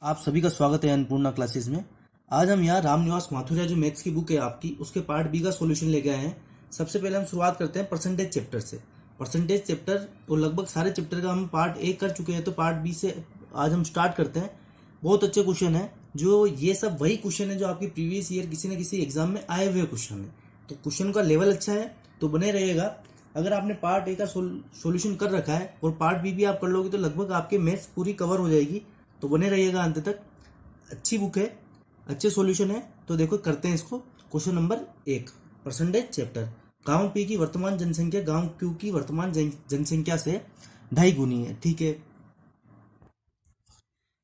आप सभी का स्वागत है अन्नपूर्णा क्लासेस में। आज हम यहाँ रामनिवास माथुरिया जो मैथ्स की बुक है आपकी, उसके पार्ट बी का सॉल्यूशन लेके आए हैं। सबसे पहले हम शुरुआत करते हैं परसेंटेज चैप्टर से। परसेंटेज चैप्टर तो लगभग सारे चैप्टर का हम पार्ट ए कर चुके हैं, तो पार्ट बी से आज हम स्टार्ट करते हैं। बहुत अच्छे क्वेश्चन है, जो ये सब वही क्वेश्चन है जो आपकी प्रीवियस ईयर किसी न किसी एग्जाम में आए हुए क्वेश्चन है। तो क्वेश्चन का लेवल अच्छा है, तो बने रहेगा। अगर आपने पार्ट ए का सॉल्यूशन कर रखा है और पार्ट बी भी आप कर लोगे तो लगभग आपके मैथ्स पूरी कवर हो जाएगी। तो बने रहिएगा अंत तक। अच्छी बुक है, अच्छे सॉल्यूशन है। तो देखो करते हैं इसको। Question number 1, percentage chapter. गांव पी की वर्तमान जनसंख्या गांव क्यू की वर्तमान जनसंख्या से 2.5 गुनी है। ठीक है,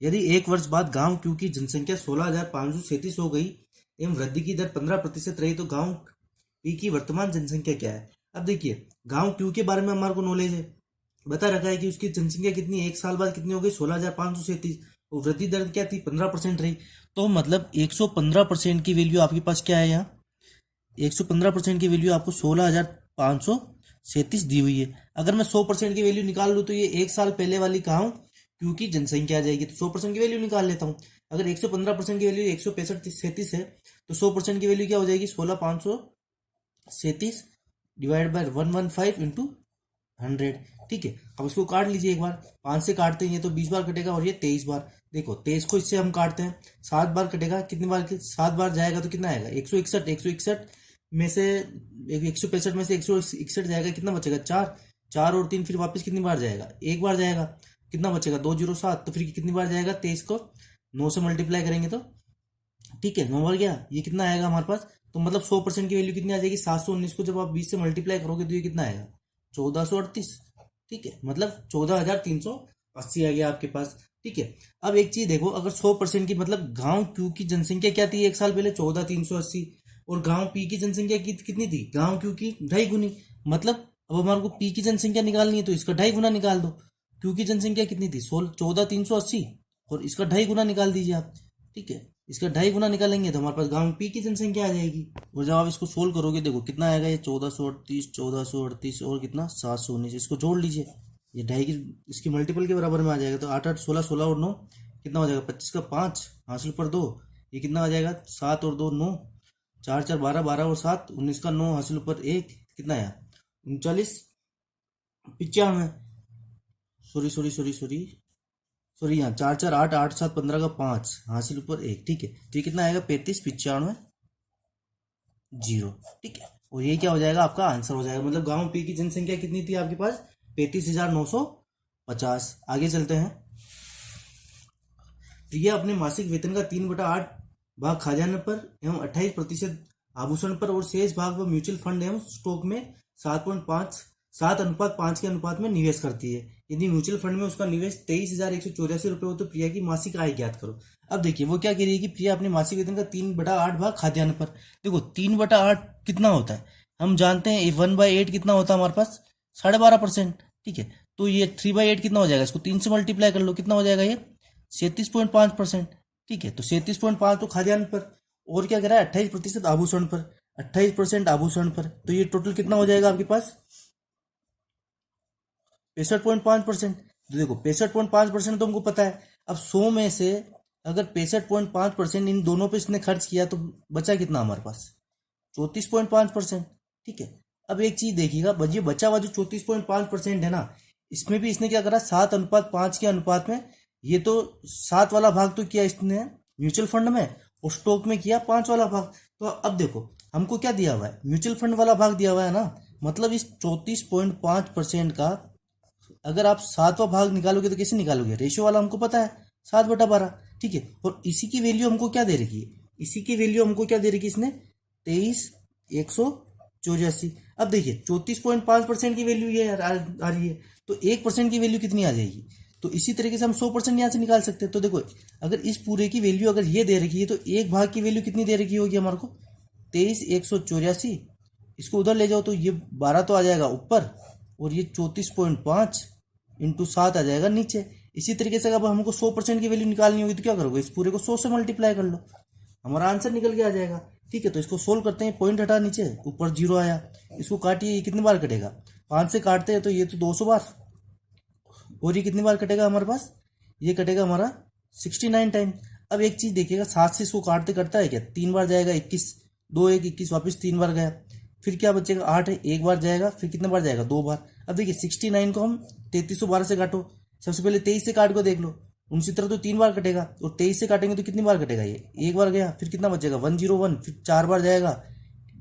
यदि 1 वर्ष बाद गांव क्यू की जनसंख्या 16,537 हो गई एवं वृद्धि की दर 15% रही, तो गांव पी की वर्तमान जनसंख्या क्या है। अब देखिए, गांव क्यू के बारे में हमारे को नॉलेज है, बता रखा है कि उसकी जनसंख्या कितनी है, 1 साल बाद कितनी हो गई, 16,537, और वृद्धि दर क्या थी, 15% रही। तो मतलब 115% की वैल्यू आपके पास क्या है यहाँ, 115% की वैल्यू आपको 16,537 दी हुई है। अगर मैं 100% की वैल्यू निकाल लूँ तो ये 1 साल पहले वाली गांव क्यू की जनसंख्या आ जाएगी। तो 100% की वैल्यू निकाल लेता हूँ। अगर 115% की वैल्यू 165 है, तो 100% की वैल्यू क्या हो जाएगी, 16,537 डिवाइड बाय 115 इंटू 100। ठीक है, अब इसको काट लीजिए एक बार। 5 से काटते हैं ये तो 20 बार कटेगा और ये 23 बार। देखो 23 को इससे हम काटते हैं, 7 बार कटेगा। कितनी बार, 7 बार जाएगा तो कितना आएगा, 161। 161 में से 165 में से 161 जाएगा, कितना बचेगा, 4। 4 और 3 फिर वापस कितनी बार जाएगा, 1 बार जाएगा। कितना बचेगा, 207। तो फिर कितनी बार जाएगा, 23 को 9 से मल्टीप्लाई करेंगे तो ठीक है 9 बार गया। ये कितना आएगा हमारे पास, तो मतलब 100% की वैल्यू कितनी आ जाएगी, 719 को जब आप 20 से मल्टीप्लाई करोगे तो ये कितना आएगा, 1438। ठीक है, मतलब 14,380 आ गया आपके पास। ठीक है, अब एक चीज देखो, अगर 100% की मतलब गांव क्यू की जनसंख्या क्या थी 1 साल पहले, 14,380, और गांव पी की जनसंख्या कितनी थी, गांव क्यू की 2.5 गुनी। मतलब अब हमारे को पी की जनसंख्या निकालनी है तो इसका 2.5 गुना निकाल दो। क्यू की जनसंख्या कितनी थी, 14,380, और इसका 2.5 गुना निकाल दीजिए आप। ठीक है, इसका 2.5 गुना निकालेंगे तो हमारे पास गांव पी की जनसंख्या आ जाएगी। और जब आप इसको सोल्व करोगे, देखो कितना आएगा, ये 1438 और कितना 719, इसको जोड़ लीजिए। ये 2.5 की इसकी मल्टीपल के बराबर में आ जाएगा। तो 8 8 16 16 और 9 कितना हो जाएगा, 25 का 5 हासिल पर 2, ये कितना आ जाएगा, 7 और 2 9, 4 4 12, 12 और 7 19 का 9 हासिल पर 1, कितना आया, 39 95। Sorry sorry sorry sorry sorry, यहाँ 4 4 8 8 7 15 का 5 हासिल ऊपर 1। ठीक है, तो ये कितना आएगा, 35 95 0। ठीक है, और ये क्या हो जाएगा, आपका आंसर हो जाएगा। मतलब गांव पी की जनसंख्या कितनी थी आपके पास, 35,950। आगे चलते हैं। प्रिया अपने मासिक वेतन का 3/8 भाग खाद्यान्न पर एवं 28% आभूषण पर और शेष भाग पर म्यूचुअल फंड एवं स्टॉक में 7:5 के अनुपात में निवेश करती है। यदि म्यूचुअल फंड में उसका निवेश 23,184 रुपये हो तो प्रिया की मासिक आय ज्ञात करो। अब देखिए वो क्या कह रही है कि प्रिया अपने मासिक वेतन का 3/8 भाग खाद्यान्न पर। देखो 3/8 कितना होता है, हम जानते हैं 1/8 कितना होता है हमारे पास, 12.5%। ठीक है, तो ये 3/8 कितना हो जाएगा, इसको 3 से मल्टीप्लाई कर लो, कितना हो जाएगा ये 37.5%। ठीक है, तो 37.5 तो खाद्यान्न पर, और क्या कह रहा है 28% आभूषण पर, 28% आभूषण पर, तो ये टोटल कितना हो जाएगा आपके पास 65.5%। तो देखो 65.5% तो हमको पता है। अब 100 में से अगर 65.5% इन दोनों पे इसने खर्च किया तो बचा कितना हमारे पास, 34.5%। ठीक है, अब एक चीज देखिएगा, ये बचा हुआ जो 34.5% है ना, इसमें भी इसने क्या करा, 7:5 के अनुपात में। ये तो 7 वाला भाग तो किया इसने म्यूचुअल फंड में, और स्टॉक में किया 5 वाला भाग। तो अब देखो हमको क्या दिया हुआ है, म्यूचुअल फंड वाला भाग दिया हुआ है ना, मतलब इस 34.5% का अगर आप 7वां भाग निकालोगे तो कैसे निकालोगे, रेशियो वाला हमको पता है 7/12। ठीक है, और इसी की वैल्यू हमको क्या दे रखी है, इसी की वैल्यू हमको क्या दे रखी है इसने, 23,184। अब देखिए 34.5% की वैल्यू ये आ रही है, तो 1% की वैल्यू कितनी आ जाएगी। तो इसी तरीके से हम 100% यहाँ से निकाल सकते हैं। तो देखो अगर इस पूरे की वैल्यू अगर ये दे रखी है तो एक भाग की वैल्यू कितनी दे रखी होगी हमारे को, 23,184। इसको उधर ले जाओ तो ये 12 तो आ जाएगा ऊपर, और ये 34.5 इंटू 7 आ जाएगा नीचे। इसी तरीके से अगर हमको 100% की वैल्यू निकालनी होगी तो क्या करोगे, इस पूरे को 100 से मल्टीप्लाई कर लो, हमारा आंसर निकल के आ जाएगा। ठीक है, तो इसको सोल्व करते हैं। पॉइंट हटा नीचे, ऊपर 0 आया, इसको काटिए, ये कितनी बार कटेगा, 5 से काटते हैं तो ये तो 200 बार, और ये कितनी बार कटेगा हमारे पास, ये कटेगा हमारा 69 टाइम। अब एक चीज देखिएगा, 7 से इसको काटते करता है क्या, 3 बार जाएगा 21, 2 1 21, वापस 3 बार गया, फिर क्या बचेगा 8 है, एक बार जाएगा, फिर कितने बार जाएगा 2 बार। अब देखिए 69 को हम 3312 से काटो, सबसे पहले 23 से काट को देख लो, उनसी तरह तो 3 बार कटेगा, और 23 से काटेंगे तो कितनी बार कटेगा, ये एक बार गया, फिर कितना बचेगा 101, फिर 4 बार जाएगा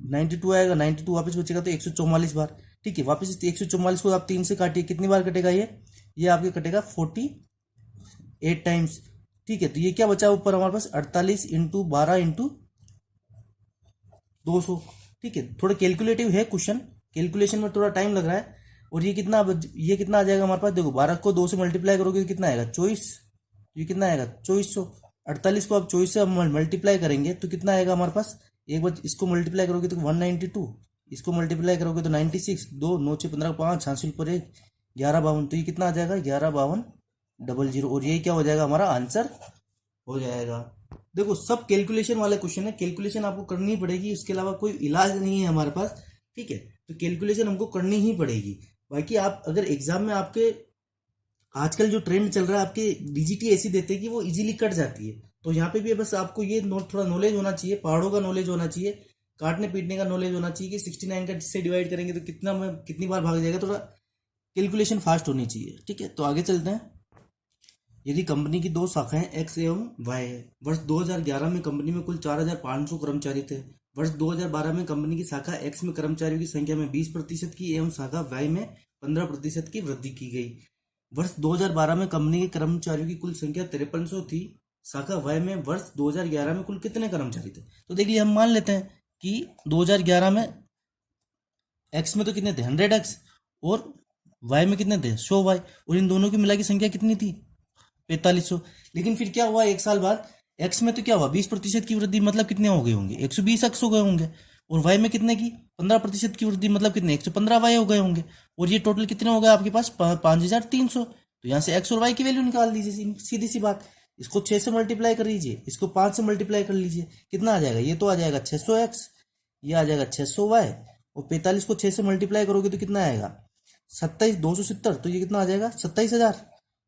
92 आएगा, 92 वापस बचेगा तो 144 बार। ठीक है, वापस 144 को आप 3 से काटिए, कितनी बार कटेगा ये आपके कटेगा 48 टाइम्स। ठीक है, तो ये क्या बचा ऊपर हमारे पास 48 इंटू 12 इंटू 200। ठीक है, थोड़ा कैलकुलेटिव है क्वेश्चन, कैलकुलेशन में थोड़ा टाइम लग रहा है। और ये कितना आ जाएगा हमारे पास, देखो 12 को 2 से मल्टीप्लाई करोगे तो कितना आएगा 24, ये कितना आएगा 2400। 48 को आप 24 से मल्टीप्लाई करेंगे तो कितना आएगा हमारे पास, एक बार इसको मल्टीप्लाई करोगे तो 192, इसको मल्टीप्लाई करोगे तो 96, 2 9 6 15 5 हासिल पर 1 1152, तो ये कितना आ जाएगा 115200, और यही क्या हो जाएगा हमारा आंसर हो जाएगा। देखो सब कैलकुलेशन वाला क्वेश्चन है, कैलकुलेशन आपको करनी पड़ेगी, इसके अलावा कोई इलाज नहीं है हमारे पास। ठीक है, तो कैलकुलेशन हमको करनी ही पड़ेगी। बाकी आप अगर एग्जाम में आपके आजकल जो ट्रेंड चल रहा है, आपके डीजीटी ऐसी देते हैं कि वो इजीली कट जाती है, तो यहाँ पे भी बस आपको ये थोड़ा नॉलेज होना चाहिए, पहाड़ों का नॉलेज होना चाहिए, काटने पीटने का नॉलेज होना चाहिए कि 69 का से डिवाइड करेंगे तो कितनी बार भाग जाएगा, थोड़ा कैलकुलेशन फास्ट होनी चाहिए। ठीक है, तो आगे चलते हैं। यदि कंपनी की 2 शाखाएं एक्स एवं वाई है, वर्ष 2011 में कंपनी में कुल 4500 कर्मचारी थे, वर्ष 2012 में कंपनी की शाखा एक्स में कर्मचारियों की संख्या में 20% की एवं शाखा वाई में 15% की वृद्धि की गई। वर्ष 2012 में कंपनी के कर्मचारियों की कुल संख्या 5300 थी, शाखा वाई में वर्ष 2011 में कुल कितने कर्मचारी थे। तो देखिए हम मान लेते हैं कि 2011 में एक्स में तो कितने थे 100x, और वाई में कितने थे 100y, और इन दोनों की मिला की संख्या कितनी थी 4500। लेकिन फिर क्या हुआ, एक साल बाद एक्स में तो क्या हुआ 20% की वृद्धि, मतलब कितने हो गए होंगे 120 एक्स हो गए होंगे, और वाई में कितने की 15% की वृद्धि, मतलब कितने 115 वाई हो गए होंगे, और ये टोटल कितने हो गए आपके पास 5300। तो यहाँ से एक्स और वाई की वैल्यू निकाल दीजिए, सीधी सी बात, इसको 6 से मल्टीप्लाई कर लीजिए, इसको 5 से मल्टीप्लाई कर लीजिए, कितना आ जाएगा, ये तो आ जाएगा 600x, ये आ जाएगा 600y, और 45 को 6 से मल्टीप्लाई करोगे तो कितना आएगा 27 तो ये कितना आ जाएगा 27,000।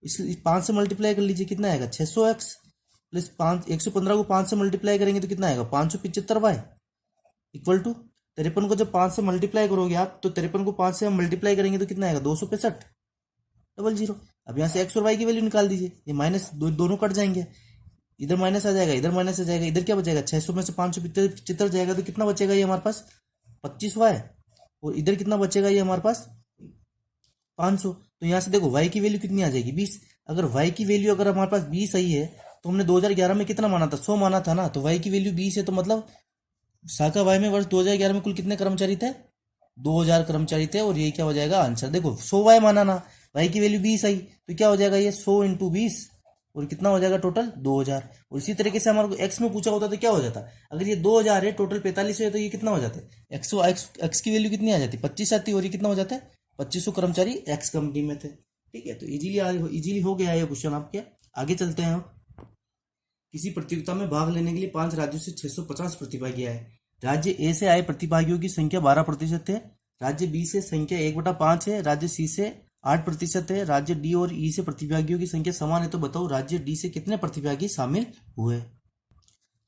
इस 5 से मल्टीप्लाई कर लीजिए, कितना आएगा 600x प्लस 5, 115 को 5 से मल्टीप्लाई करेंगे तो कितना आएगा 575y इक्वल टू 53 को जब 5 से मल्टीप्लाई करोगे आप, तो 53 को 5 से हम मल्टीप्लाई करेंगे तो कितना आएगा 265,000। अब यहाँ से एक्स और वाई की वैल्यू निकाल दीजिए, ये माइनस दोनों कट जाएंगे, इधर माइनस आ जाएगा, इधर माइनस आ जाएगा, इधर क्या बचेगा 600 में से 575 जाएगा तो कितना बचेगा ये हमारे पास 25y, और इधर कितना बचेगा ये हमारे पास 500। तो यहाँ से देखो y की वैल्यू कितनी आ जाएगी 20। अगर y की वैल्यू अगर हमारे पास 20 आई है, तो हमने 2011 में कितना माना था 100 माना था ना, तो y की वैल्यू 20 है, तो मतलब शाखा y में वर्ष 2011 में कुल कितने कर्मचारी थे 2000 कर्मचारी थे, और यही क्या हो जाएगा आंसर। देखो 100y माना ना, y की वैल्यू 20 आई, तो क्या हो जाएगा ये 100 इंटू 20, और कितना हो जाएगा टोटल 2000। और इसी तरीके से हमारे को एक्स में पूछा होता तो क्या हो जाता, अगर ये 2000 है टोटल 45 है, तो ये कितना हो जाता है एक्स की वैल्यू कितनी आ जाती 25 आती, और ये कितना हो जाता है 2500 कर्मचारी एक्स कंपनी में थे। ठीक है, तो इजीली हो गया ये क्वेश्चन आपके। आगे चलते हैं। किसी प्रतियोगिता में भाग लेने के लिए 5 राज्यों से 650 प्रतिभागी आए। राज्य ए से आए प्रतिभागियों की संख्या 12% है, राज्य बी से संख्या 1/5 है, राज्य सी से 8% है, राज्य डी और ई से प्रतिभागियों की संख्या समान है। तो बताओ राज्य डी से कितने प्रतिभागी शामिल हुए।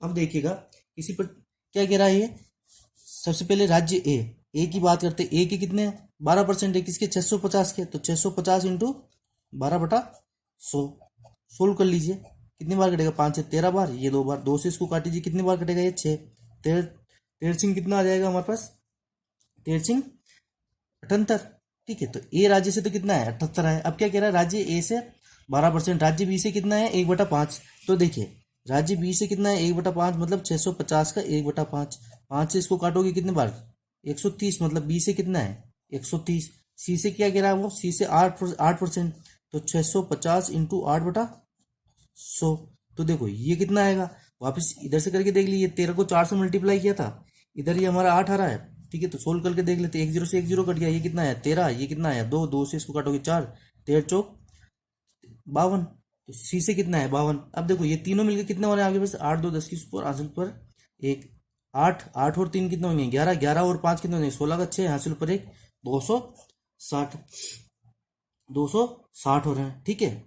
अब देखिएगा किसी पर क्या कह रहा है ये, सबसे पहले राज्य ए की बात करते हैं। ए के कितने 12% है, किसके 650 के, तो 650 इंटू 12/100 सोल्व कर लीजिए, कितनी बार कटेगा 5 से 13 बार, ये 2 बार, 2 से इसको काट लीजिए, कितनी बार कटेगा ये 6, 13 कितना आ जाएगा हमारे पास 13 78। ठीक है, तो ए राज्य से तो कितना है 78 है। अब क्या कह रहा है राज्य ए से 12%, राज्य बी से कितना है 1/5। तो देखिए राज्य बी से कितना है 1/5, मतलब 650 का 1/5, 5 से इसको काटोगे कितने बार 130, मतलब बी से कितना है 130। सी से क्या कह रहा है वो, सी से 8%, तो 650 इंटू 8/100। तो देखो ये कितना आएगा, वापस इधर से करके देख लीजिए, 13 को 4 से मल्टीप्लाई किया था, इधर ये हमारा 8 आ रहा है। ठीक है, तो सोल्व करके देख लेते, 1 0 से 1 0 कट गया, ये कितना है 13, ये कितना है 2, 2 से इसको काटोगे 4, 13 चौक 52, तो सी से कितना है 52। अब देखो ये तीनों मिलकर कितने हो रहे हैं आपके पास 8 2 10 की ऊपर हासिल पर 1, 8 8 और 3 कितने होंगे 11, 11 और 5 कितने होंगे 16 का 6 हासिल पर 1, 260 हो रहे हैं। ठीक है,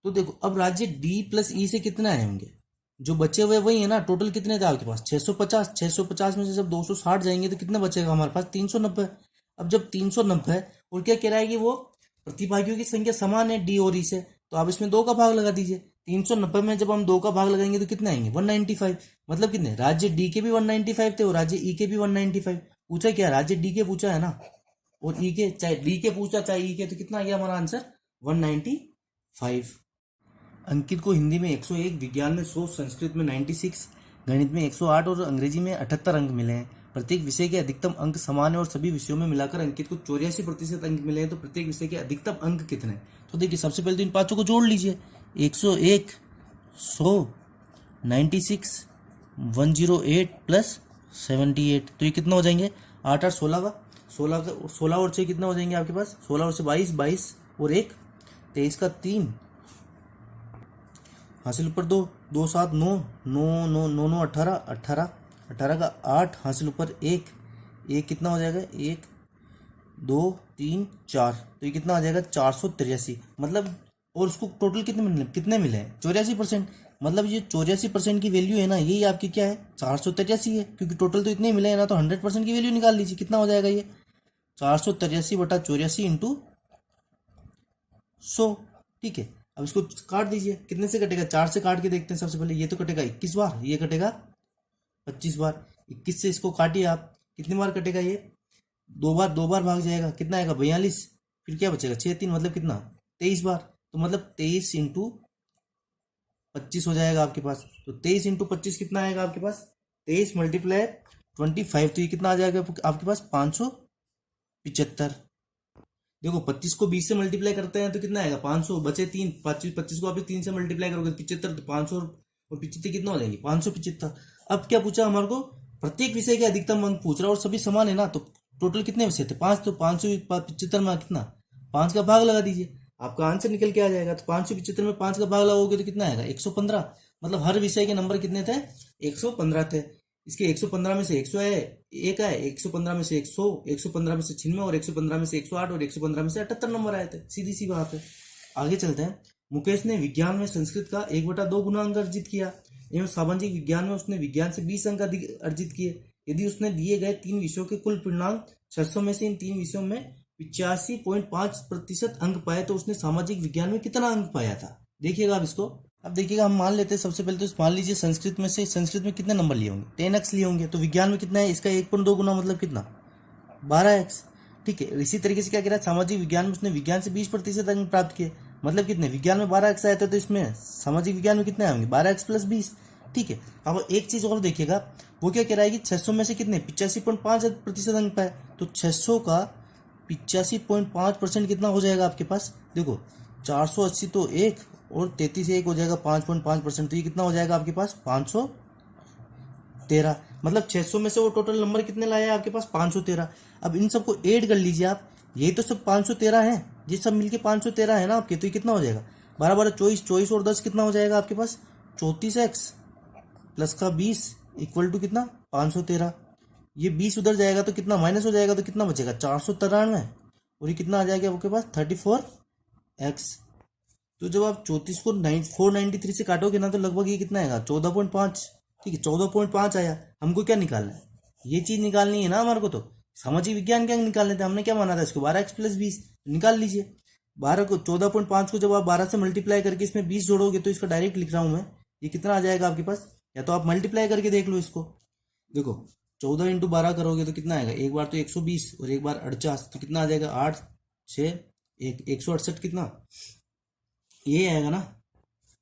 तो देखो अब राज्य डी प्लस ई से कितना आए होंगे, जो बचे हुए वही है ना, टोटल कितने थे आपके पास 650, 650 में से जब 260 जाएंगे तो कितना बचेगा हमारे पास 390। अब जब 390 और क्या कह रहा है कि वो प्रतिभागियों की संख्या समान है डी और ई से, तो आप इसमें 2 का भाग लगा दीजिए। 390 में जब हम 2 का भाग लगाएंगे तो कितने आएंगे 195, मतलब कितने, राज्य डी के भी 195 थे और राज्य ई के भी 195। पूछा क्या, राज्य डी के पूछा है ना, और ई के, चाहे डी के पूछा चाहे ई के, तो कितना आ गया हमारा आंसर 195। अंकित को हिंदी में 101, विज्ञान में 100, संस्कृत में 96, गणित में 108 और अंग्रेजी में 78 अंक मिले हैं। प्रत्येक विषय के अधिकतम अंक समान है और सभी विषयों में मिलाकर अंकित को 84% अंक मिले हैं। तो प्रत्येक विषय के अधिकतम अंक कितने हैं? तो देखिए सबसे पहले तो इन पांचों को जोड़ लीजिए, 101, 100, 96, 108 प्लस 78, तो ये कितना हो जाएंगे 8 8 16 का, 16 और 6 कितना हो जाएंगे आपके पास, 16 और 6 22, 22 और 1 23 का 3 हासिल ऊपर 2, 2 7 9, 9 9 9 9 18, 18 18 का 8 हासिल ऊपर 1, 1 कितना हो जाएगा 1 2 3 4, तो ये कितना आ जाएगा 483, मतलब, और उसको टोटल कितने मिले हैं 84%, मतलब ये 84% की वैल्यू है ना, यही आपकी क्या है 483 है, क्योंकि टोटल तो इतने ही मिले हैं ना, तो 100% की वैल्यू निकाल लीजिए, कितना हो जाएगा ये 483/84 इंटू 100। ठीक है, अब इसको काट दीजिए, कितने से कटेगा, 4 से काट के देखते हैं। सबसे पहले ये तो कटेगा 21 बार, ये कटेगा 25 बार, 21 से इसको काटिए आप, कितनी बार कटेगा ये, 2 बार भाग जाएगा, कितना आएगा 42, फिर क्या बचेगा 6 3, मतलब कितना 23 बार, तो मतलब 23 इंटू 25 हो जाएगा आपके पास। तो 23 इंटू 25 कितना आएगा आपके पास, 23 मल्टीप्लाई 25, तो ये कितना आ जाएगा आपके पास 575। देखो 25 को 20 से मल्टीप्लाई करते हैं तो कितना आएगा 500, बचे 3, 25 को आप 3 से मल्टीप्लाई करोगे तो 75, तो 500 और 75 कितना हो जाएंगे 575। अब क्या पूछा हमारे को, प्रत्येक विषय के अधिकतम अंक पूछ रहा है और सभी समान है ना, तो टोटल कितने विषय थे 5, तो 575 में कितना 5 का भाग लगा दीजिए, आपका आंसर निकल के आ जाएगा। तो 575 में 5 का भाग लगाओगे तो कितना आएगा 115, मतलब हर विषय के नंबर कितने थे 115 थे। इसके 115 में से 100 है, एक आए, 115 में से 100, 115 में से 96 और 115 में से 108 और 115 में से 78 नंबर आए थे, सीधी सी बात है। आगे चलते हैं। मुकेश ने विज्ञान में संस्कृत का 1/2 गुना अंक अर्जित किया एवं सामाजिक विज्ञान में उसने विज्ञान से 20 अंक अधिक अर्जित किए। यदि उसने दिए गए 3 विषयों के कुल परिणाम 600 में से इन 3 विषयों में 85.5% अंक पाए तो उसने सामाजिक विज्ञान में कितना अंक पाया था। देखिएगा आप इसको, अब देखिएगा हम मान लेते हैं सबसे पहले, तो मान लीजिए संस्कृत में कितने नंबर लिए होंगे 10x लिए होंगे, तो विज्ञान में कितना है इसका 1.2 गुना, मतलब कितना 12x। ठीक है, इसी तरीके से क्या कह रहा है, सामाजिक विज्ञान में उसने विज्ञान से 20% अंक प्राप्त किए, मतलब कितने, विज्ञान में 12x आए थे तो इसमें सामाजिक विज्ञान में कितने आएंगे 12x प्लस 20। ठीक है, अब एक चीज और देखिएगा, वो क्या कह रहा है कि 600 में से कितने 85.5% अंक पाए, तो 600 का 85.5% कितना हो जाएगा आपके पास, देखो 480 तो 1 और 33 1 हो जाएगा 5.5%, तो ये कितना हो जाएगा आपके पास 513, मतलब 600 में से वो टोटल नंबर कितने लाया आपके पास 513। अब इन सबको ऐड कर लीजिए आप, यही तो सब 513 है, ये सब मिलके 513 है ना आपके, तो ये कितना हो जाएगा 12 12 24, 24 और 10 कितना हो जाएगा आपके पास 34x प्लस का 20 इक्वल टू कितना 513। ये 20 उधर जाएगा तो कितना माइनस हो जाएगा, तो कितना बचेगा 493, और ये कितना आ जाएगा आपके पास 34x। तो जब आप 34 को 493 से काटोगे ना तो लगभग ये कितना आएगा 14.5। ठीक है, 14.5 आया, हमको क्या निकालना है, ये चीज निकालनी है ना हमारे को, तो सामाजिक विज्ञान क्या निकालने थे, हमने क्या माना था इसको 12x प्लस 20 निकाल लीजिए। 14.5 को जब आप 12 से मल्टीप्लाई करके इसमें 20 जोड़ोगे तो इसका डायरेक्ट लिख रहा हूं मैं, ये कितना आ जाएगा आपके पास, या तो आप मल्टीप्लाई करके देख लो इसको। देखो 14 इंटू 12 करोगे तो कितना आएगा, एक बार तो 120 और एक बार 48, तो कितना आ जाएगा 8 6 168, कितना ये आएगा ना,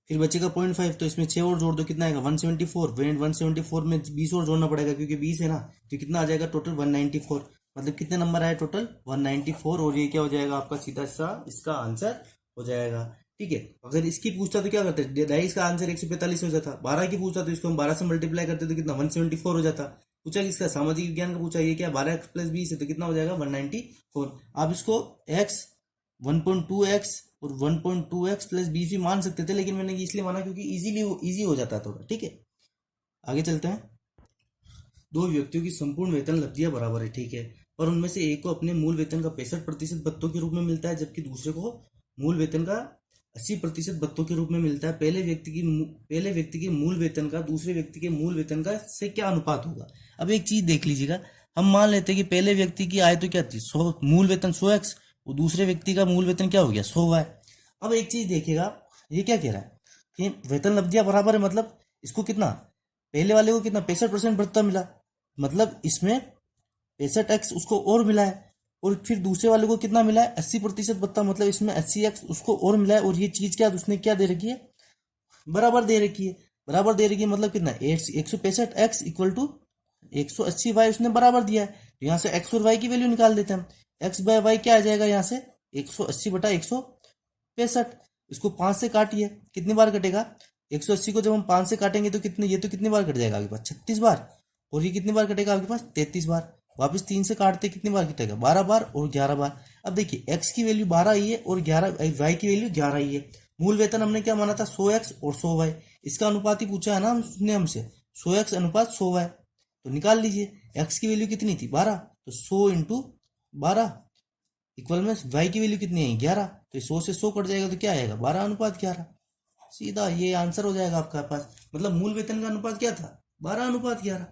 फिर बचेगा 0.5, तो इसमें 6 और जोड़ दो कितना आएगा 174, 174 में 20 और जोड़ना पड़ेगा क्योंकि 20 है ना, तो कितना आ जाएगा टोटल 194, मतलब कितने नंबर आए टोटल 194, और ये क्या हो जाएगा आपका सीधा सा इसका आंसर हो जाएगा। ठीक है, अगर इसकी पूछता तो क्या करते, 22 का आंसर 145 हो जाता, 12 की पूछता तो इसको हम 12 से मल्टीप्लाई करते तो कितना 174 हो जाता। पूछा किसका, सामाजिक विज्ञान का पूछा, ये क्या 12x प्लस 20 है तो कितना हो जाएगा 194। आप इसको x 1.2x और 1.2x प्लस 20 भी मान सकते थे, लेकिन मैंने इसलिए माना क्योंकि इजी हो जाता थोड़ा। ठीक है, आगे चलते हैं। दो व्यक्तियों की संपूर्ण वेतन लब्धियां बराबर है, ठीक है, पर उनमें से एक को अपने मूल वेतन का 65% भत्तों के रूप में मिलता है, जबकि दूसरे को मूल वेतन का 80% भत्तों के रूप में मिलता है। पहले व्यक्ति के मूल वेतन का दूसरे व्यक्ति के मूल वेतन का से क्या अनुपात होगा। अब एक चीज देख लीजिएगा, हम मान लेते हैं कि पहले व्यक्ति की आय तो क्या थी 100, मूल वेतन 100x, और दूसरे व्यक्ति का मूल वेतन क्या हो गया 100y। अब एक चीज देखिएगा, ये क्या कह रहा है कि वेतन लब्धियां बराबर है, मतलब इसको कितना, पहले वाले को कितना 65% भत्ता मिला, मतलब इसमें 65x उसको और मिला है, और फिर दूसरे वाले को कितना मिला है 80% भत्ता, मतलब इसमें 80x उसको और मिला है। और ये चीज क्या उसने क्या दे रखी है, बराबर दे रखी है। बराबर दे रखी है मतलब कितना 165x इक्वल टू 180y उसने बराबर दिया है। तो यहाँ से x और y की वैल्यू निकाल देते हैं हम। x बाय वाई क्या आ जाएगा यहाँ से 180 बटा 165। इसको 5 से काटिए, कितनी बार कटेगा 180 को जब हम 5 से काटेंगे तो कितने, ये तो कितनी बार कट जाएगा आपके पास 36 बार, और ये कितनी बार कटेगा आपके पास 33 बार। वापस 3 से काटते कितनी बार कटेगा 12 बार और 11 बार। अब देखिए x की वैल्यू 12 ही है और 11 y की वैल्यू 11 ही है। मूल वेतन हमने क्या माना था 100x और 100y, इसका अनुपात ही पूछा है ना हमने हमसे 100x अनुपात 100y। तो निकाल लीजिए, x की वैल्यू कितनी थी 12, तो 100 इंटू 12 इक्वल में y की वैल्यू कितनी है 11, तो 100 से 100 कट जाएगा तो क्या आएगा 12 अनुपात 11। सीधा ये आंसर हो जाएगा आपका पास। मतलब मूल वेतन का अनुपात क्या था 12 अनुपात 11।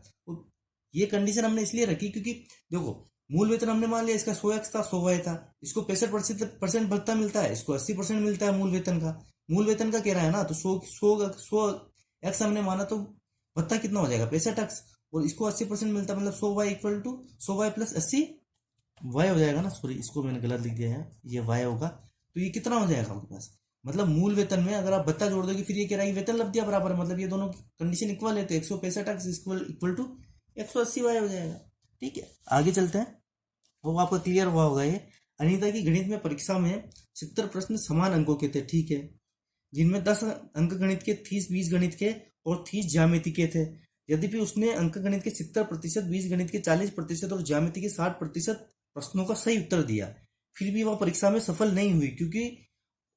ये कंडीशन हमने इसलिए रखी क्योंकि देखो मूल वेतन हमने मान लिया इसका 100x था 100y था, इसको 65% भत्ता मिलता है, इसको 80% मिलता है मूल वेतन का। मूल वेतन का कह रहा है ना, तो 100x हमने माना तो भत्ता कितना हो जाएगा 65x, और इसको 80% मिलता है, मतलब 100y equal to 100y plus 80y हो जाएगा ना। सॉरी इसको मैंने गलत लिख दिया है, ये y होगा। तो ये कितना हो जाएगा आपके पास, मतलब मूल वेतन में अगर आप भत्ता जोड़ दोगे, फिर ये कह रहा है वेतन लब्धियां बराबर है, मतलब ये दोनों कंडीशन इक्वल है, तो 165x इक्वल टू 180y हो जाएगा। ठीक है, आगे चलते हैं, वो आपको क्लियर हुआ होगा। ये अनीता की गणित में परीक्षा में 70 प्रश्न समान अंकों के थे, ठीक है, जिनमें 10 अंक गणित के, 30 बीज गणित के और 30 ज्यामिति के थे। यद्यपि उसने अंक गणित के 70%, बीज गणित के 40% और ज्यामिति के 60% प्रश्नों का सही उत्तर दिया, फिर भी वह परीक्षा में सफल नहीं हुई क्योंकि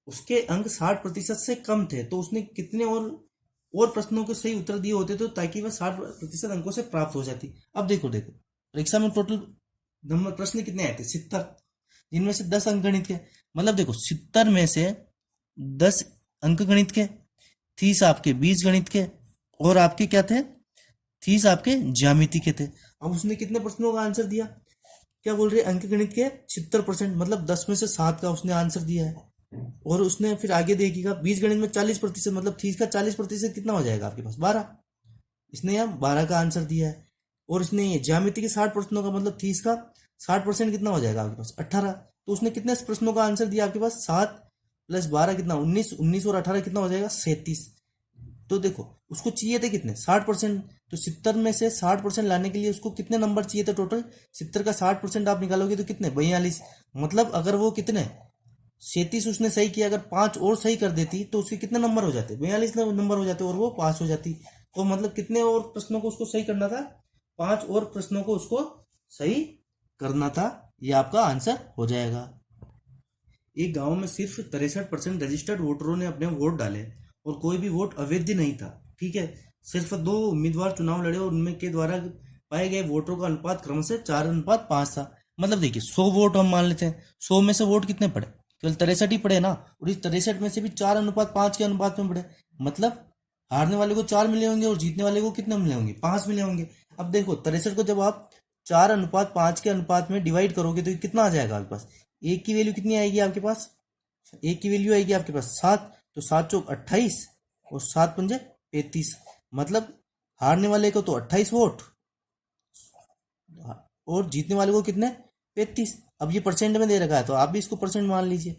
उसके अंक 60% से कम थे। तो उसने कितने और प्रश्नों के सही उत्तर दिए होते तो ताकि वह 60% अंकों से प्राप्त हो जाती। अब देखो परीक्षा में टोटल नंबर प्रश्न कितने आए थे 70, जिनमें से 10 अंक गणित के, मतलब देखो 70 में से 10 अंक गणित के, 30 आपके बीज गणित के और आपके क्या थे 30 आपके ज्यामिति के थे। अब उसने कितने प्रश्नों का आंसर दिया, क्या बोल रहे अंक गणित के 70%, मतलब 10 में से 7 का उसने आंसर दिया है। और उसने फिर आगे देखिएगा बीज गणित में 40%, मतलब 30 का 40% कितना हो जाएगा आपके पास 12, इसने यहाँ 12 का आंसर दिया है। और इसने ये ज्यामिति के 60 प्रश्नों का, मतलब 30 का 60% कितना हो जाएगा आपके पास 18। तो उसने कितने प्रश्नों का आंसर दिया आपके पास 7 प्लस 12 कितना 19, 19 और 18 कितना हो जाएगा 37। तो देखो उसको चाहिए थे कितने 60%, तो 70 में से 60% लाने के लिए उसको कितने नंबर चाहिए थे टोटल, 70 का 60% आप निकालोगे तो कितने 42। मतलब अगर वो कितने 37 उसने सही किया, अगर 5 और सही कर देती तो उसके कितने नंबर हो जाते 42 नंबर हो जाते और वो पास हो जाती। तो मतलब कितने और प्रश्नों को उसको सही करना था 5 और प्रश्नों को उसको सही करना था, ये आपका आंसर हो जाएगा। एक गांव में सिर्फ 63% रजिस्टर्ड वोटरों ने अपने वोट डाले और कोई भी वोट अवैध नहीं था, ठीक है। सिर्फ 2 उम्मीदवार चुनाव लड़े और उनमें के द्वारा पाए गए वोटों का अनुपात क्रमशः 4:5 था। मतलब देखिए 100 वोट हम मान लेते हैं, 100 में से वोट कितने पड़े केवल 63 ही पड़े ना, और इस 63 में से भी 4:5 के अनुपात में पड़े, मतलब हारने वाले को 4 मिले होंगे और जीतने वाले को कितने मिले होंगे 5 मिले होंगे। अब देखो 63 को जब आप 4:5 के अनुपात में डिवाइड करोगे तो कितना आ जाएगा आपके पास, एक की वैल्यू कितनी आएगी आपके पास, एक की वैल्यू आएगी आपके पास 7, तो 7 चौक 28 और 7 पंजे 35, मतलब हारने वाले को तो 28 वोट और जीतने वाले को कितने 35। अब ये परसेंट में दे रखा है तो आप भी इसको परसेंट मान लीजिए,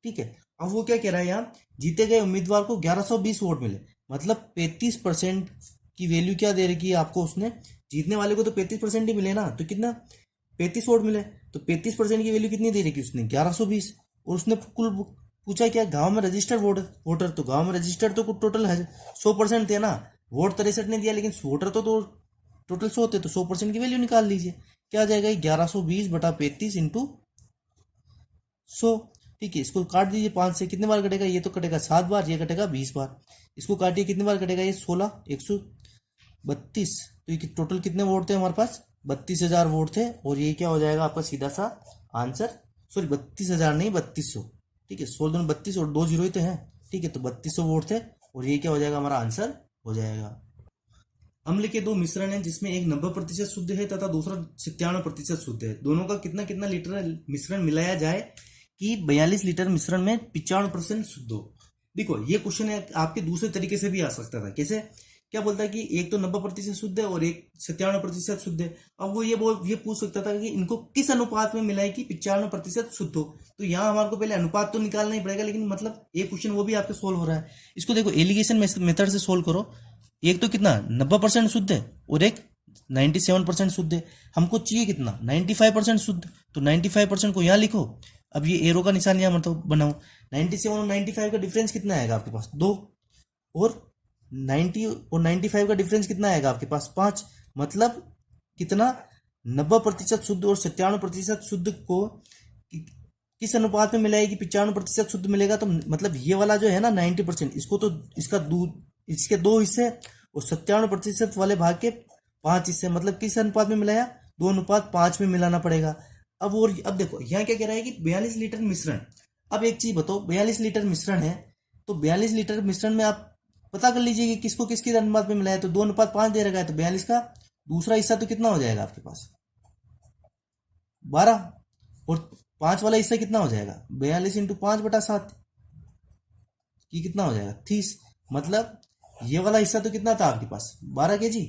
ठीक है। अब वो क्या कह रहा है यहाँ, जीते गए उम्मीदवार को 1120 वोट मिले, मतलब 35% की वैल्यू क्या दे रखी है आपको उसने, जीतने वाले को तो 35% ही मिले ना, तो कितना 35 वोट मिले, तो 35% की वैल्यू कितनी दे रखी उसने 1120। और उसने कुल पूछा क्या गांव में रजिस्टर्ड वोटर, तो गांव में रजिस्टर्ड तो टोटल है 100% थे ना, वोट 63 ने दिया लेकिन वोटर तो टोटल 100 थे, तो 100% की वैल्यू निकाल लीजिए, क्या आ जाएगा 1120 बटा 35 इंटू 100, ठीक है। इसको काट दीजिए 5 से, कितने बार कटेगा, ये तो कटेगा 7 बार, ये कटेगा 20 बार। इसको काटिए कितने बार कटेगा, ये 16 132, तो ये टोटल कितने वोट थे हमारे पास 32,000 वोट थे। और ये क्या हो जाएगा आपका सीधा सा आंसर, सॉरी 32,000 नहीं 3200, ठीक है, 16 32 और 2 जीरो ही तो हैं, ठीक है, तो 3200 वोट थे और ये क्या हो जाएगा, हमारा आंसर हो जाएगा। अम्ल के दो मिश्रण हैं जिसमें एक 90% शुद्ध है तथा दूसरा 97% शुद्ध है, दोनों का कितना कितना लीटर मिश्रण मिलाया जाए कि 42 लीटर मिश्रण में 95% शुद्ध हो। देखो ये क्वेश्चन है आपके दूसरे तरीके से भी आ सकता था। कैसे, क्या बोलता है कि एक तो 90% शुद्ध है और एक 97% शुद्ध है। अब वो ये पूछ सकता था कि इनको किस अनुपात में मिलाए कि 95% शुद्ध हो। तो यहाँ हमारे को पहले अनुपात तो निकालना ही पड़ेगा, लेकिन मतलब ये क्वेश्चन वो भी आपके सोल्व हो रहा है। इसको देखो एलिगेशन मेथड से सोल्व करो। एक तो कितना 90% शुद्ध है और एक 97% शुद्ध है। हमको चाहिए कितना 95% शुद्ध, तो 95% को यहाँ लिखो। अब ये एरो का निशान यहाँ मतलब बनाओ। 97 और 95 का डिफरेंस कितना आएगा आपके पास 2, और 90 और 95 का डिफरेंस कितना आएगा आपके पास 5। मतलब कितना 90% शुद्ध और 97% शुद्ध को किस अनुपात में मिलाएगी, 95% शुद्ध मिलेगा। तो मतलब ये वाला जो है ना 90%, इसको तो इसके 2 हिस्से और 97% वाले भाग के 5 हिस्से, मतलब किस अनुपात में मिलाया, 2:5 में मिलाना पड़ेगा। अब देखो यहाँ क्या कह रहा है कि 42 लीटर मिश्रण। अब एक चीज बताओ, 42 लीटर मिश्रण है तो 42 लीटर मिश्रण में आप पता कर लीजिए कि किसको किसके अनुपात में मिलाया। तो 2:5 दे रखा है, तो 42 का दूसरा हिस्सा तो कितना हो जाएगा आपके पास 12, और 5 वाला हिस्सा कितना हो जाएगा 42 × 5/7 की कितना हो जाएगा 30। मतलब ये वाला हिस्सा तो कितना था आपके पास 12 kg,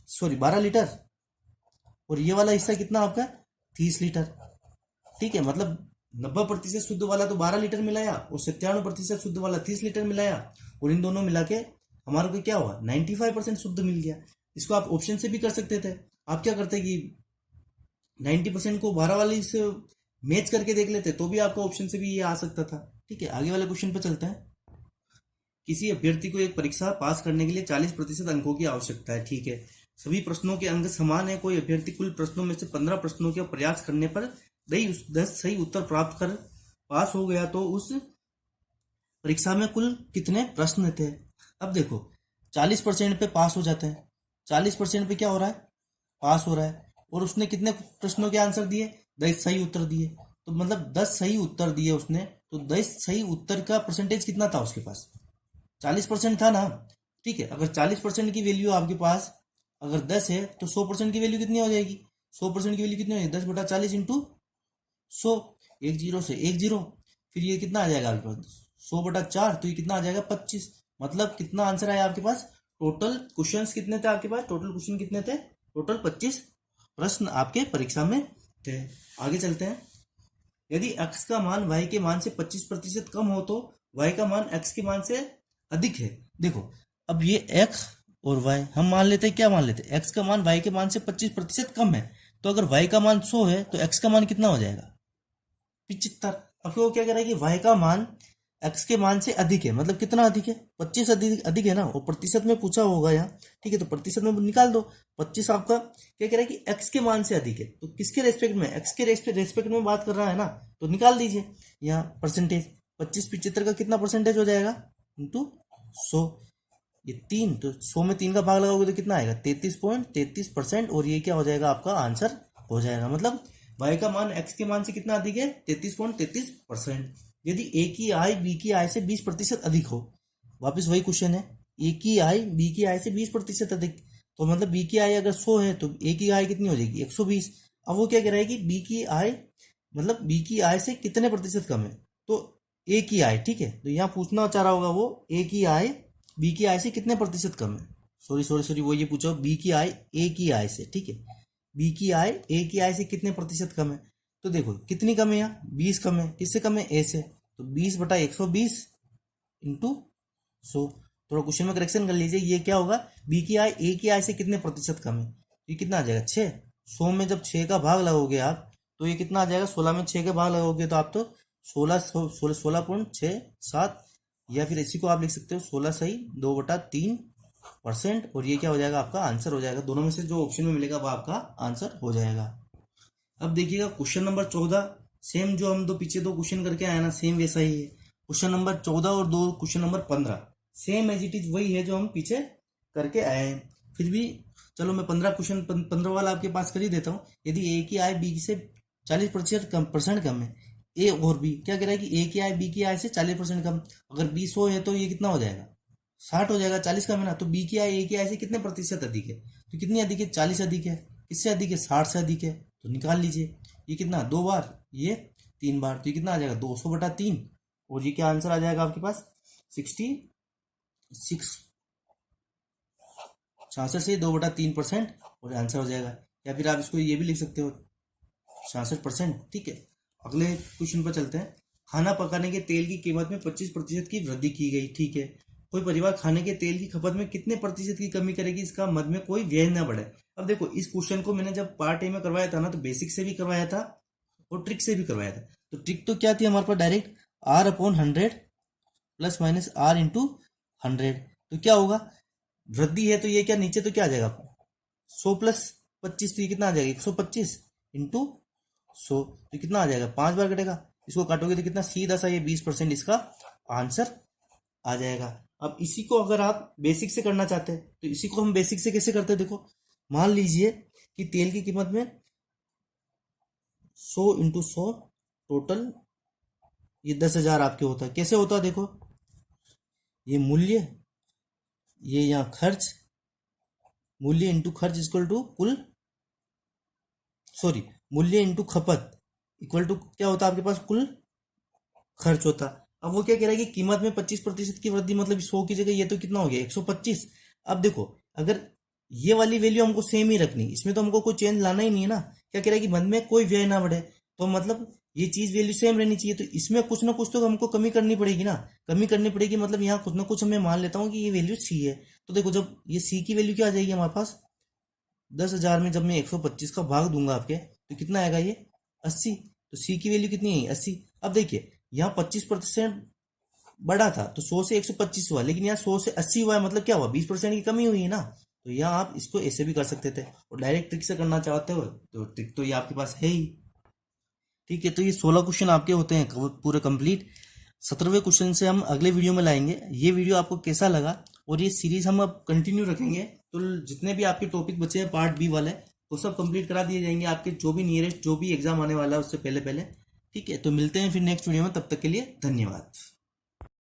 सॉरी 12 लीटर, और ये वाला हिस्सा कितना आपका 30 लीटर। ठीक है, मतलब 90% शुद्ध वाला तो 12 लीटर मिलाया और 97% शुद्ध वाला 30 लीटर मिलाया, और इन दोनों मिला के हमारे को क्या हुआ 95% शुद्ध मिल गया। इसको आप ऑप्शन से भी कर सकते थे। आप क्या करते कि 90% को 12 वाले से मैच करके देख लेते, तो भी आपका ऑप्शन से भी ये आ सकता था। ठीक है, आगे वाले क्वेश्चन पर चलते हैं। किसी अभ्यर्थी को एक परीक्षा पास करने के लिए 40% अंकों की आवश्यकता है। ठीक है, सभी प्रश्नों के अंक समान है। कोई अभ्यर्थी कुल प्रश्नों में से 15 प्रश्नों के प्रयास करने पर 10 सही उत्तर प्राप्त कर पास हो गया, तो उस परीक्षा में कुल कितने प्रश्न थे। अब देखो 40% पे पास हो जाते हैं, 40% पे क्या हो रहा है पास हो रहा है, और उसने कितने प्रश्नों के आंसर दिए 10 सही उत्तर दिए। तो मतलब 10 सही उत्तर दिए उसने, तो 10 सही उत्तर का परसेंटेज कितना था उसके पास 40% था ना। ठीक है, अगर 40% की वैल्यू आपके पास अगर 10 है तो 100% की वैल्यू कितनी हो जाएगी, 100% की वैल्यू कितनी हो जाएगी 10/40 × 100, 10 से 10, फिर ये कितना आ जाएगा आपके पास 100/4, तो ये कितना आ जाएगा 25। मतलब कितना आंसर आया आपके पास, टोटल क्वेश्चंस कितने थे आपके पास, टोटल क्वेश्चन कितने थे, टोटल 25 प्रश्न आपके परीक्षा में थे। आगे चलते हैं। यदि x का मान y के मान से 25% कम हो तो y का मान x के मान से अधिक है। देखो अब ये x और y हम मान लेते हैं, क्या मान लेते हैं x का मान y के मान से 25% कम है। तो अगर y का मान 100 है तो x का मान कितना हो जाएगा 75। अब वो क्या कह रहा है कि y का मान x के मान से अधिक है, मतलब कितना अधिक है 25 अधिक है ना, और प्रतिशत में पूछा होगा यहाँ। ठीक है, तो प्रतिशत में निकाल दो। 25 आपका क्या कह रहा है कि x के मान से अधिक है, तो किसके रेस्पेक्ट में, x के रेस्पेक्ट में बात कर रहा है ना, तो निकाल दीजिए यहाँ परसेंटेज। 25 75 का कितना परसेंटेज हो जाएगा इंटू 100, ये 3, तो 100 में 3 का भाग लगाओगे तो कितना आएगा 33.33%, और ये क्या हो जाएगा आपका आंसर हो जाएगा। मतलब y का मान x के मान से कितना अधिक है 33.33%। यदि a की आय b की आय से 20% अधिक हो, वापस वही क्वेश्चन है, a की आय b की आय से 20% अधिक, तो मतलब b की आय अगर 100 है तो a की आय कितनी हो जाएगी 120। अब वो क्या कह रहा है कि b की आय मतलब b की आय से कितने प्रतिशत कम है, तो a की आय। ठीक है, तो यहाँ पूछना चाह रहा होगा वो a की आय b की आय से कितने प्रतिशत कम है, सॉरी वो ये पूछो b की आय a की आय से। ठीक है, b की आय a की आय से कितने प्रतिशत कम है, तो देखो कितनी कम है यहाँ 20 कम है, किससे कम है a से, तो 20/120 इंटू 100। थोड़ा क्वेश्चन में करेक्शन कर लीजिए, ये क्या होगा b की आय a की आय से कितने प्रतिशत कम है, ये कितना आ जाएगा 6। 100 में जब 6 का भाग लगाओगे आप तो ये कितना आ जाएगा, 16 में 6 का भाग लगाओगे तो आप तो 16.67, या फिर इसी को आप लिख सकते हो 16 सही 2/3%, और ये क्या हो जाएगा आपका आंसर हो जाएगा। दोनों में से जो ऑप्शन में मिलेगा वो आपका आंसर हो जाएगा। अब देखिएगा क्वेश्चन नंबर 14, सेम जो हम पीछे दो क्वेश्चन करके आए ना, सेम वैसा ही है। क्वेश्चन नंबर 14 और question number 15 same as it is वही है जो हम पीछे करके आए हैं। फिर भी चलो मैं 15 वाला आपके पास कर ही देता हूँ। यदि ए की आय बी से 40% कम है, ए और बी, क्या कह रहा है कि ए की आय बी की आय से 40% कम। अगर बी 100 है तो ये कितना हो जाएगा, 60 हो जाएगा, 40 कम है ना। तो बी की आय ए की आय से कितने प्रतिशत अधिक है, तो कितनी अधिक है, 40 अधिक है। किससे अधिक है, 60 से अधिक है। तो निकाल लीजिए, ये कितना, 2 बार, ये 3 बार, तो ये कितना आ जाएगा, 200/3। और ये क्या आंसर आ जाएगा आपके पास, 66, 66 से 2/3%, और आंसर हो जाएगा। या फिर आप इसको ये भी लिख सकते हो, 66%। ठीक है, अगले क्वेश्चन पर चलते हैं। खाना पकाने के तेल की कीमत में 25% की वृद्धि की गई। ठीक है, कोई परिवार खाने के तेल की खपत में कितने प्रतिशत की कमी करेगी, इसका मद में कोई व्यय न बढ़े। अब देखो, इस क्वेश्चन को मैंने जब पार्ट ए में करवाया था ना, तो बेसिक से भी करवाया था और ट्रिक से भी करवाया था। तो ट्रिक तो क्या थी हमारे पास, direct R/100 plus minus R/100। तो क्या होगा, वृद्धि है तो ये क्या, नीचे तो क्या आ जाएगा, 100 + 25, तो ये कितना आ जाएगा, 125 इंटू 100, तो कितना आ जाएगा, 5 बार कटेगा। इसको काटोगे तो कितना, सीधा सा ये 20% इसका आंसर आ जाएगा। अब इसी को अगर आप बेसिक से करना चाहते हैं, तो इसी को हम बेसिक से कैसे करते हैं, देखो मान लीजिए कि तेल की कीमत में 100 × 100 टोटल ये 10,000 आपके होता है। कैसे होता है, देखो ये मूल्य, ये यहाँ खर्च, मूल्य इंटू खर्च इक्वल टू कुल, सॉरी, मूल्य इंटू खपत इक्वल टू क्या होता है आपके पास, कुल खर्च होता। अब वो क्या कह रहा है कि कीमत में 25% की वृद्धि, मतलब 100 की जगह ये तो कितना हो गया, 125। अब देखो, अगर ये वाली वैल्यू हमको सेम ही रखनी, इसमें तो हमको कोई चेंज लाना ही नहीं है ना। क्या कह रहा है कि मद में कोई व्यय ना बढ़े, तो मतलब ये चीज वैल्यू सेम रहनी चाहिए। तो इसमें कुछ ना कुछ तो हमको कमी करनी पड़ेगी ना, कमी करनी पड़ेगी। मतलब यहाँ कुछ ना कुछ मैं मान लेता हूँ कि ये वैल्यू सी है। तो देखो, जब ये सी की वैल्यू क्या आ जाएगी हमारे पास, 10,000 में जब मैं 125 का भाग दूंगा आपके, तो कितना आएगा, ये 80। तो सी की वैल्यू कितनी है, 80। अब देखिए, यहाँ 25% बढ़ा था तो 100 से 125 हुआ, लेकिन यहाँ 100 से 80 हुआ है, मतलब क्या हुआ, 20% की कमी हुई है ना। तो यहाँ आप इसको ऐसे भी कर सकते थे, और डायरेक्ट ट्रिक से करना चाहते हो तो ट्रिक तो ये आपके पास है ही। ठीक है, तो ये 16 क्वेश्चन आपके होते हैं पूरे कंप्लीट। 17वें क्वेश्चन से हम अगले वीडियो में लाएंगे। ये वीडियो आपको कैसा लगा, और ये सीरीज हम अब कंटिन्यू रखेंगे, तो जितने भी आपके टॉपिक बचे हैं पार्ट बी वाले, वो सब कंप्लीट करा दिए जाएंगे आपके, जो भी नियरेस्ट जो भी एग्जाम आने वाला है उससे पहले पहले। ठीक है, तो मिलते हैं फिर नेक्स्ट वीडियो में, तब तक के लिए धन्यवाद।